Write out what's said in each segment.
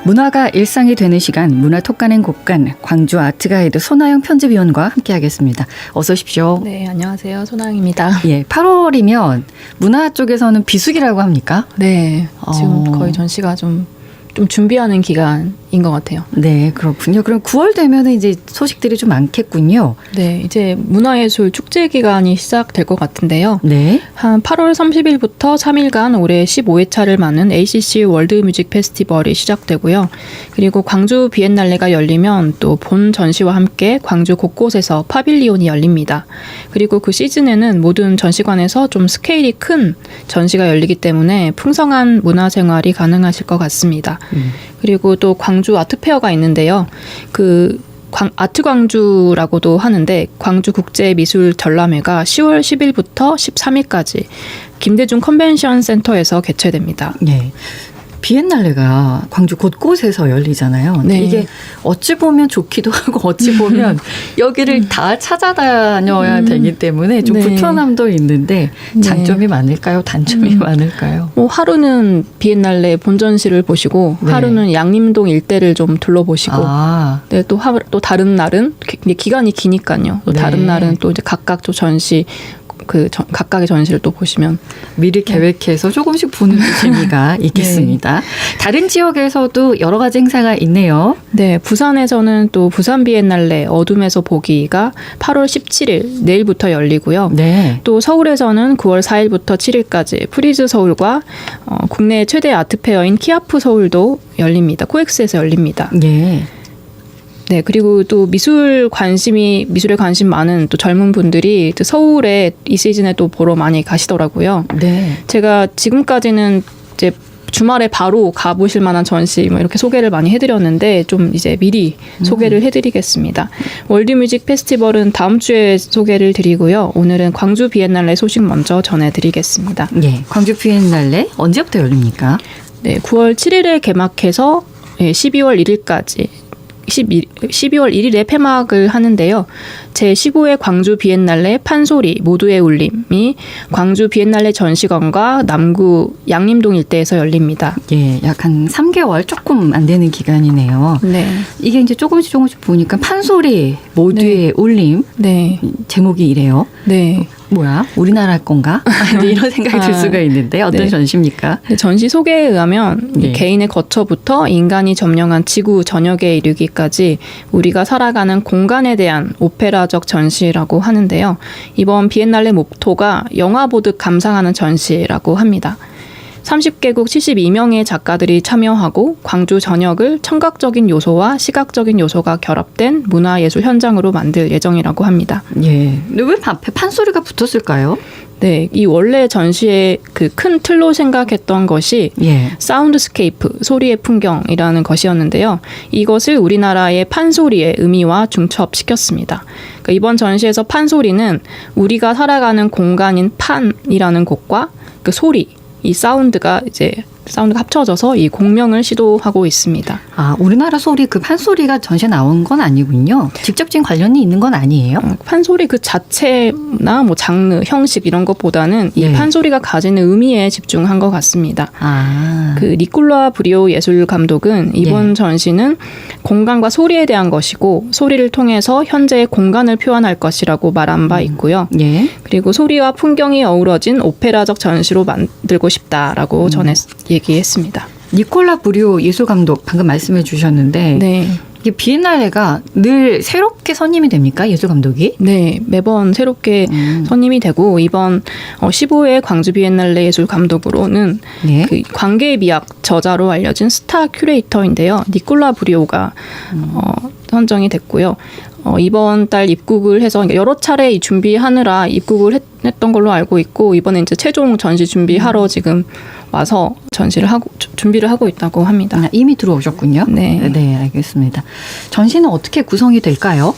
문화가 일상이 되는 시간, 문화 톡가는 곳간, 광주 아트가이드 손아영 편집위원과 함께하겠습니다. 어서 오십시오. 네, 안녕하세요. 손아영입니다. 예, 8월이면 문화 쪽에서는 비수기라고 합니까? 네, 지금 거의 전시가 좀 준비하는 기간인 것 같아요. 네, 그렇군요. 그럼 9월 되면 이제 소식들이 좀 많겠군요. 네, 이제 문화예술 축제 기간이 시작될 것 같은데요. 네. 한 8월 30일부터 3일간 올해 15회차를 맞는 ACC 월드 뮤직 페스티벌이 시작되고요. 그리고 광주 비엔날레가 열리면 또 본 전시와 함께 광주 곳곳에서 파빌리온이 열립니다. 그리고 그 시즌에는 모든 전시관에서 좀 스케일이 큰 전시가 열리기 때문에 풍성한 문화생활이 가능하실 것 같습니다. 그리고 또 광주 아트페어가 있는데요. 아트 광주라고도 하는데 광주 국제미술 전람회가 10월 10일부터 13일까지 김대중 컨벤션 센터에서 개최됩니다. 네. 비엔날레가 광주 곳곳에서 열리잖아요. 네. 이게 어찌 보면 좋기도 하고 어찌 보면 여기를 다 찾아다녀야 되기 때문에 좀 네. 불편함도 있는데 장점이 많을까요? 단점이 많을까요? 뭐 하루는 비엔날레 본전시를 보시고 네. 하루는 양림동 일대를 좀 둘러보시고 네, 또 다른 날은 기간이 기니까요. 또 네. 다른 날은 또 이제 각각 또 전시 각각의 전시를 또 보시면 미리 계획해서 조금씩 보는 재미가 있겠습니다. 네. 다른 지역에서도 여러 가지 행사가 있네요. 네, 부산에서는 또 부산 비엔날레 어둠에서 보기가 8월 17일 내일부터 열리고요. 네. 또 서울에서는 9월 4일부터 7일까지 프리즈 서울과 국내 최대 아트페어인 키아프 서울도 열립니다. 코엑스에서 열립니다. 네. 네, 그리고 또 미술에 관심 많은 또 젊은 분들이 또 서울에 이 시즌에 또 보러 많이 가시더라고요. 네. 제가 지금까지는 이제 주말에 바로 가보실 만한 전시 뭐 이렇게 소개를 많이 해드렸는데 좀 이제 미리 소개를 해드리겠습니다. 월드뮤직 페스티벌은 다음 주에 소개를 드리고요. 오늘은 광주 비엔날레 소식 먼저 전해드리겠습니다. 네, 광주 비엔날레 언제부터 열립니까? 네, 9월 7일에 개막해서 12월 1일까지 12월 1일에 폐막을 하는데요. 제15회 광주 비엔날레 판소리 모두의 울림이 광주 비엔날레 전시관과 남구 양림동 일대에서 열립니다. 예, 약 한 3개월 조금 안 되는 기간이네요. 네. 이게 이제 조금씩 보니까 판소리 모두의 울림 네. 제목이 이래요. 네. 뭐야? 우리나라 건가? 이런 생각이 들 수가 있는데 어떤 네. 전시입니까? 전시 소개에 의하면 네. 개인의 거처부터 인간이 점령한 지구 전역에 이르기까지 우리가 살아가는 공간에 대한 오페라적 전시라고 하는데요. 이번 비엔날레 모토가 영화 보듯 감상하는 전시라고 합니다. 30개국 72명의 작가들이 참여하고 광주 전역을 청각적인 요소와 시각적인 요소가 결합된 문화예술 현장으로 만들 예정이라고 합니다. 예. 근데 왜 앞에 판소리가 붙었을까요? 네, 이 원래 전시의 그 큰 틀로 생각했던 것이 예. 사운드스케이프, 소리의 풍경이라는 것이었는데요. 이것을 우리나라의 판소리의 의미와 중첩시켰습니다. 그러니까 이번 전시에서 판소리는 우리가 살아가는 공간인 판이라는 곳과 그 소리, 이 사운드가 합쳐져서 이 공명을 시도하고 있습니다. 아, 우리나라 소리 그 판소리가 전시에 나온 건 아니군요. 직접적인 관련이 있는 건 아니에요? 판소리 그 자체나 뭐 장르, 형식 이런 것보다는 이 네. 판소리가 가지는 의미에 집중한 것 같습니다. 아. 그 니콜라 브리오 예술 감독은 이번 전시는 공간과 소리에 대한 것이고 소리를 통해서 현재의 공간을 표현할 것이라고 말한 바 있고요. 예. 그리고 소리와 풍경이 어우러진 오페라적 전시로 만들고 싶다라고 얘기했습니다. 니콜라 브리오 예술 감독 방금 말씀해 주셨는데 네. 이게 비엔날레가 늘 새롭게 선임이 됩니까? 예술 감독이? 네, 매번 새롭게 선임이 되고 이번 15회 광주 비엔날레 예술 감독으로는 예. 그 관계의 미학 저자로 알려진 스타 큐레이터인데요. 니콜라 브리오가 선정이 됐고요. 이번 달 입국을 해서 여러 차례 준비하느라 입국을 했던 걸로 알고 있고 이번에 이제 최종 전시 준비하러 지금 와서 준비를 하고 있다고 합니다. 아, 이미 들어오셨군요. 네. 네, 알겠습니다. 전시는 어떻게 구성이 될까요?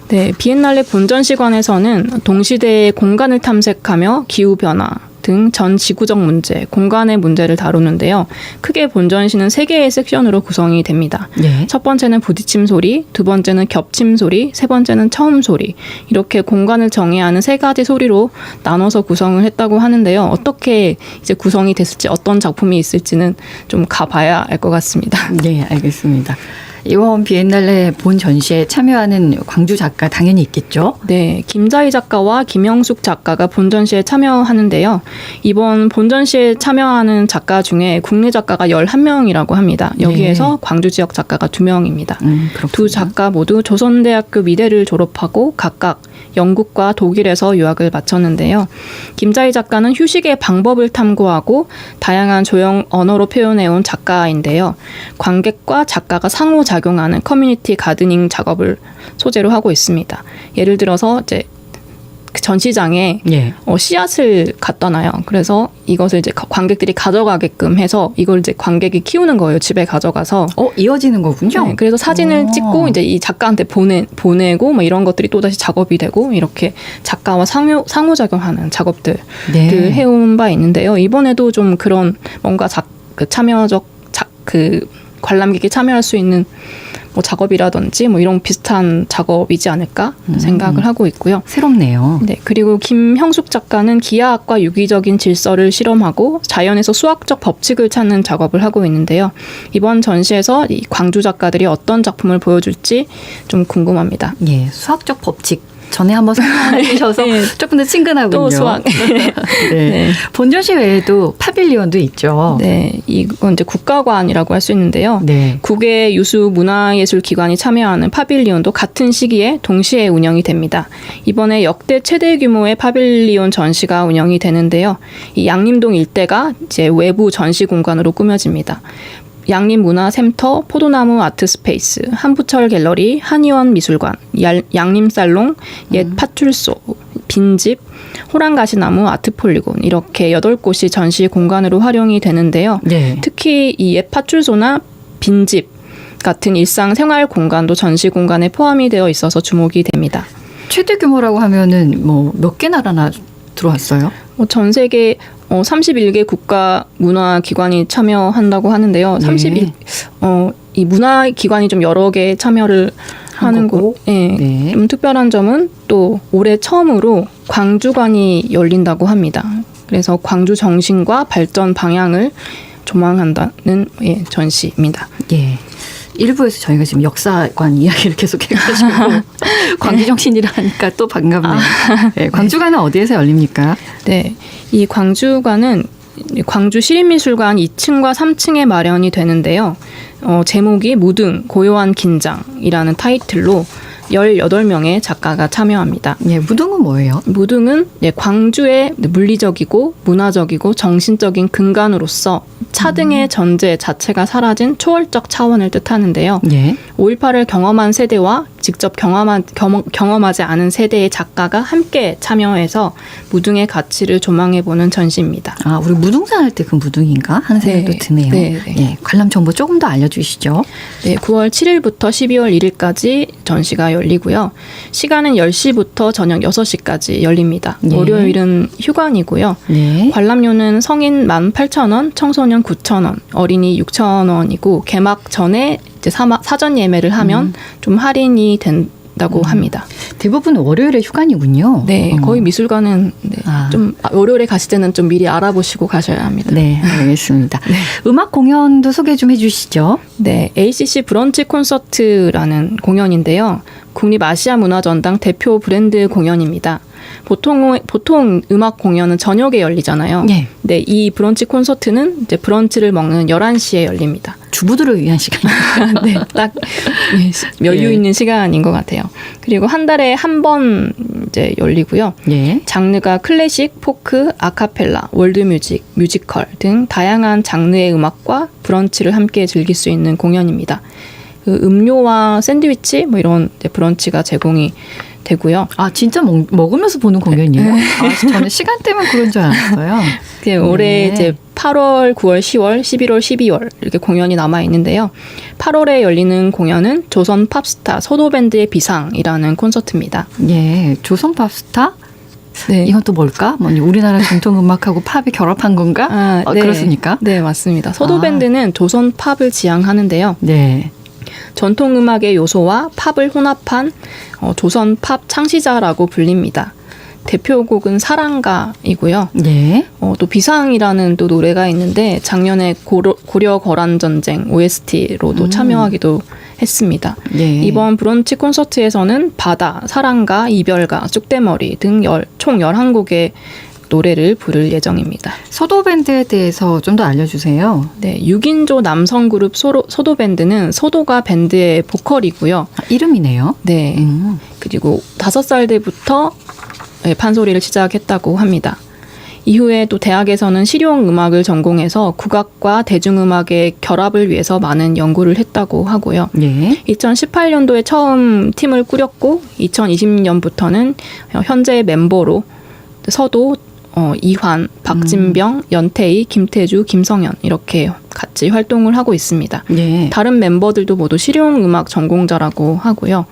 네, 비엔날레 본전시관에서는 동시대의 공간을 탐색하며 기후변화, 등 전 지구적 문제, 공간의 문제를 다루는데요. 크게 본전시는 3개의 섹션으로 구성이 됩니다. 네. 첫 번째는 부딪힘 소리, 두 번째는 겹침 소리, 세 번째는 처음 소리. 이렇게 공간을 정의하는 3가지 소리로 나눠서 구성을 했다고 하는데요. 어떻게 이제 구성이 됐을지, 어떤 작품이 있을지는 좀 가봐야 알 것 같습니다. 네, 알겠습니다. 이번 비엔날레 본 전시에 참여하는 광주 작가 당연히 있겠죠? 네, 김자희 작가와 김영숙 작가가 본전시에 참여하는데요. 이번 본전시에 참여하는 작가 중에 국내 작가가 11명이라고 합니다. 여기에서 네. 광주 지역 작가가 2명입니다. 그렇군요. 두 작가 모두 조선대학교 미대를 졸업하고 각각 영국과 독일에서 유학을 마쳤는데요. 김자희 작가는 휴식의 방법을 탐구하고 다양한 조형 언어로 표현해온 작가인데요. 관객과 작가가 상호작용하는 커뮤니티 가드닝 작업을 소재로 하고 있습니다. 예를 들어서 이제 그 전시장에 예. 씨앗을 갖다 놔요. 그래서 이것을 이제 관객들이 가져가게끔 해서 이걸 이제 관객이 키우는 거예요. 집에 가져가서. 이어지는 거군요. 네, 그래서 사진을 찍고 이제 이 작가한테 보내고 뭐 이런 것들이 또 다시 작업이 되고 이렇게 작가와 상호작용하는 작업들을 네. 해온 바 있는데요. 이번에도 좀 그런 뭔가 그 관람객이 참여할 수 있는 뭐 작업이라든지 뭐 이런 비슷한 작업이지 않을까 생각을 하고 있고요. 새롭네요. 네, 그리고 김형숙 작가는 기하학과 유기적인 질서를 실험하고 자연에서 수학적 법칙을 찾는 작업을 하고 있는데요. 이번 전시에서 이 광주 작가들이 어떤 작품을 보여줄지 좀 궁금합니다. 예, 수학적 법칙. 전에 한번 설명해 주셔서 네. 조금 더 친근하군요. 또 수학. 네. 네. 본전시 외에도 파빌리온도 있죠. 네, 이건 이제 국가관이라고 할 수 있는데요. 네. 국외 유수 문화예술기관이 참여하는 파빌리온도 같은 시기에 동시에 운영이 됩니다. 이번에 역대 최대 규모의 파빌리온 전시가 운영이 되는데요. 이 양림동 일대가 이제 외부 전시 공간으로 꾸며집니다. 양림문화센터, 포도나무 아트스페이스, 한부철 갤러리, 한의원 미술관, 양림살롱, 옛 파출소, 빈집, 호랑가시나무 아트폴리곤 이렇게 8곳이 전시 공간으로 활용이 되는데요. 네. 특히 이 옛 파출소나 빈집 같은 일상생활 공간도 전시 공간에 포함이 되어 있어서 주목이 됩니다. 최대 규모라고 하면은 뭐 몇 개 나라나 들어왔어요? 전 세계 31개 국가 문화기관이 참여한다고 하는데요. 네. 이 문화기관이 좀 여러 개 참여를 하는 거고. 네. 네. 좀 특별한 점은 또 올해 처음으로 광주관이 열린다고 합니다. 그래서 광주 정신과 발전 방향을 조망한다는 전시입니다. 예. 일부에서 저희가 지금 역사관 이야기를 계속 해가지고 광주정신이라 하니까 또 반갑네요. 네, 광주관은 어디에서 열립니까? 네, 이 광주관은 광주시립미술관 2층과 3층에 마련이 되는데요. 제목이 무등, 고요한 긴장이라는 타이틀로 18명의 작가가 참여합니다. 예, 무등은 뭐예요? 무등은 광주의 물리적이고 문화적이고 정신적인 근간으로서 차등의 전제 자체가 사라진 초월적 차원을 뜻하는데요. 예. 5.18을 경험한 세대와 직접 경험하지 않은 세대의 작가가 함께 참여해서 무등의 가치를 조망해보는 전시입니다. 아, 우리 무등산 할 때 그 무등인가 하는 생각도 네. 드네요. 네, 네. 예, 관람 정보 조금 더 알려주시죠. 네, 9월 7일부터 12월 1일까지 전시가 열리고요. 시간은 10시부터 저녁 6시까지 열립니다. 네. 월요일은 휴관이고요. 네. 관람료는 성인 18,000원, 청소년 9,000원, 어린이 6,000원이고 개막 전에 이제 사전 예매를 하면 좀 할인이 된다고 합니다. 대부분 월요일에 휴관이군요. 네, 거의 미술관은 좀 월요일에 가실 때는 좀 미리 알아보시고 가셔야 합니다. 네, 알겠습니다. 음악 공연도 소개 좀 해주시죠. 네, ACC 브런치 콘서트라는 공연인데요. 국립아시아문화전당 대표 브랜드 공연입니다. 보통 음악 공연은 저녁에 열리잖아요. 네. 네, 이 브런치 콘서트는 이제 브런치를 먹는 11시에 열립니다. 주부들을 위한 시간이에요. 네, 딱 여유 있는 시간인 것 같아요. 그리고 한 달에 한 번 이제 열리고요. 네. 장르가 클래식, 포크, 아카펠라, 월드뮤직, 뮤지컬 등 다양한 장르의 음악과 브런치를 함께 즐길 수 있는 공연입니다. 그 음료와 샌드위치 뭐 이런 이제 브런치가 제공이 되고요. 아, 진짜 먹으면서 보는 공연이에요? 아, 저는 시간 때문에 그런 줄 알았어요. 올해 이제 8월, 9월, 10월, 11월, 12월 이렇게 공연이 남아 있는데요. 8월에 열리는 공연은 조선 팝스타 소도밴드의 비상이라는 콘서트입니다. 예, 조선 팝스타 네. 이건 또 뭘까? 뭐 우리나라 전통 음악하고 팝이 결합한 건가? 네. 그렇습니까? 네, 맞습니다. 서도밴드는 조선 팝을 지향하는데요. 네. 전통 음악의 요소와 팝을 혼합한 조선 팝 창시자라고 불립니다. 대표곡은 사랑가이고요. 네. 또 비상이라는 또 노래가 있는데 작년에 고려 거란 전쟁 OST로도 참여하기도 했습니다. 네. 이번 브런치 콘서트에서는 바다, 사랑가, 이별가, 쑥대머리 등 총 11곡의 노래를 부를 예정입니다. 소도밴드에 대해서 좀 더 알려주세요. 네, 6인조 남성 그룹 소도밴드는 소도가 밴드의 보컬이고요. 이름이네요. 네. 그리고 5살 때부터 판소리를 시작했다고 합니다. 이후에 또 대학에서는 실용음악을 전공해서 국악과 대중음악의 결합을 위해서 많은 연구를 했다고 하고요. 네. 2018년도에 처음 팀을 꾸렸고 2020년부터는 현재 멤버로 서도, 이환, 박진병, 연태희, 김태주, 김성현 이렇게 같이 활동을 하고 있습니다. 네. 다른 멤버들도 모두 실용음악 전공자라고 하고요.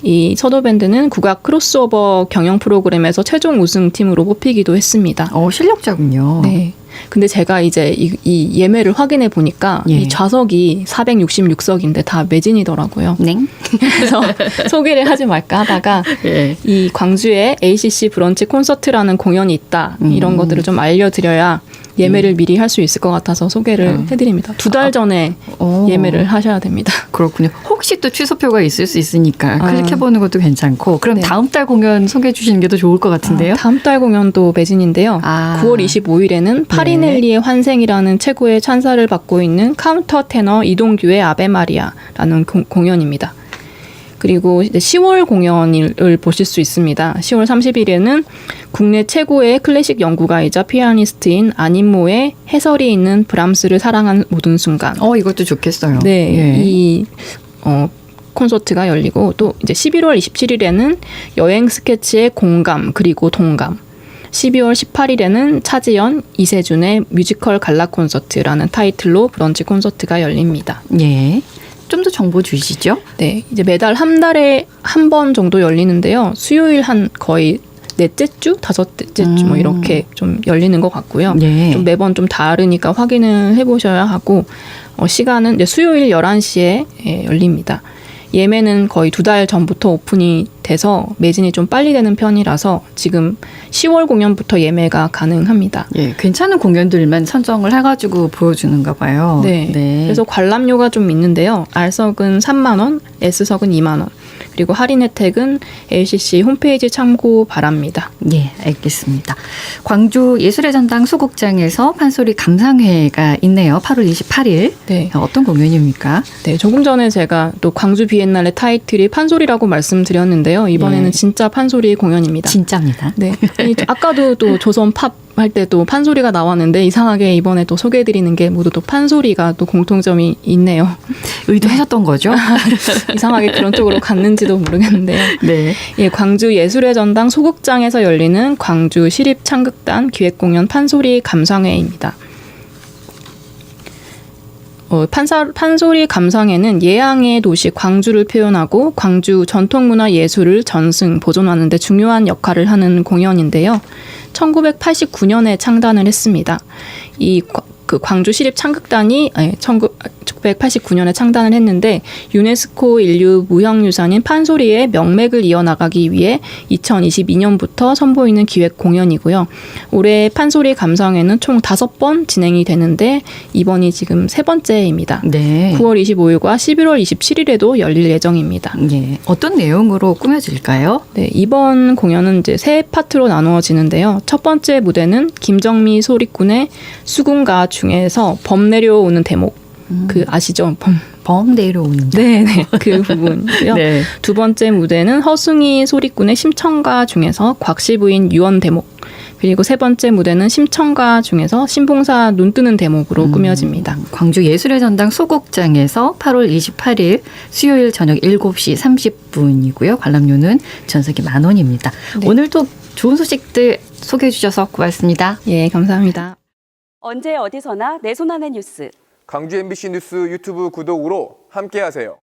이 서도밴드는 국악 크로스오버 경영 프로그램에서 최종 우승팀으로 뽑히기도 했습니다. 실력자군요. 네. 근데 제가 이제 이 예매를 확인해 보니까 예. 이 좌석이 466석인데 다 매진이더라고요. 네. 그래서 소개를 하지 말까 하다가 예. 이 광주에 ACC 브런치 콘서트라는 공연이 있다. 이런 것들을 좀 알려드려야 예매를 미리 할 수 있을 것 같아서 소개를 해드립니다. 2달 전에 예매를 하셔야 됩니다. 그렇군요. 혹시 또 취소표가 있을 수 있으니까 클릭해보는 것도 괜찮고 그럼 네. 다음 달 공연 소개해 주시는 게 더 좋을 것 같은데요. 다음 달 공연도 매진인데요. 9월 25일에는 파리넬리의 환생이라는 최고의 찬사를 받고 있는 카운터 테너 이동규의 아베 마리아라는 공연입니다. 그리고 이제 10월 공연을 보실 수 있습니다. 10월 30일에는 국내 최고의 클래식 연구가이자 피아니스트인 아님모의 해설이 있는 브람스를 사랑한 모든 순간. 이것도 좋겠어요. 네, 예. 이 콘서트가 열리고 또 이제 11월 27일에는 여행 스케치의 공감 그리고 동감. 12월 18일에는 차지연, 이세준의 뮤지컬 갈라 콘서트라는 타이틀로 브런치 콘서트가 열립니다. 예. 좀 더 정보 주시죠. 네, 이제 매달 한 달에 한 번 정도 열리는데요. 수요일 한 거의 넷째 주, 다섯째 주 뭐 이렇게 좀 열리는 것 같고요. 네. 좀 매번 좀 다르니까 확인을 해보셔야 하고 시간은 이제 수요일 11시에 열립니다. 예매는 거의 2달 전부터 오픈이 돼서 매진이 좀 빨리 되는 편이라서 지금 10월 공연부터 예매가 가능합니다. 예, 괜찮은 공연들만 선정을 해가지고 보여주는가 봐요. 네. 그래서 관람료가 좀 있는데요. R석은 3만 원, S석은 2만 원. 그리고 할인 혜택은 ACC 홈페이지 참고 바랍니다. 예, 알겠습니다. 광주 예술의 전당 소극장에서 판소리 감상회가 있네요. 8월 28일. 네. 어떤 공연입니까? 네, 조금 전에 제가 또 광주 비엔날레 타이틀이 판소리라고 말씀드렸는데요. 이번에는 예. 진짜 판소리 공연입니다. 진짜입니다. 네. 아까도 또 조선 팝 할 때도 판소리가 나왔는데 이상하게 이번에 또 소개해드리는 게 모두 또 판소리가 또 공통점이 있네요. 의도하셨던 거죠? 이상하게 그런 쪽으로 갔는지도 모르겠는데요. 네. 예, 광주 예술의 전당 소극장에서 열리는 광주 시립창극단 기획공연 판소리 감상회입니다. 판소리 감상회는 예향의 도시 광주를 표현하고 광주 전통문화 예술을 전승, 보존하는 데 중요한 역할을 하는 공연인데요. 1989년에 창단을 했습니다. 그 광주 시립 창극단이 1989년에 창단을 했는데 유네스코 인류 무형유산인 판소리의 명맥을 이어나가기 위해 2022년부터 선보이는 기획 공연이고요. 올해 판소리 감상회는 총 5번 진행이 되는데 이번이 지금 3번째입니다. 네. 9월 25일과 11월 27일에도 열릴 예정입니다. 예. 어떤 내용으로 꾸며질까요? 네, 이번 공연은 이제 3파트로 나누어지는데요. 첫 번째 무대는 김정미 소리꾼의 수군가 중에서 범 내려오는 대목. 그 아시죠? 범 내려오는 네네. 그 부분이고요. 네. 두 번째 무대는 허승희 소리꾼의 심청가 중에서 곽씨 부인 유언 대목. 그리고 세 번째 무대는 심청가 중에서 신봉사 눈 뜨는 대목으로 꾸며집니다. 광주 예술의 전당 소극장에서 8월 28일 수요일 저녁 7시 30분이고요. 관람료는 전석이 10,000원입니다. 네. 오늘도 좋은 소식들 소개해 주셔서 고맙습니다. 예, 감사합니다. 언제 어디서나 내 손 안의 뉴스. 광주 MBC 뉴스 유튜브 구독으로 함께하세요.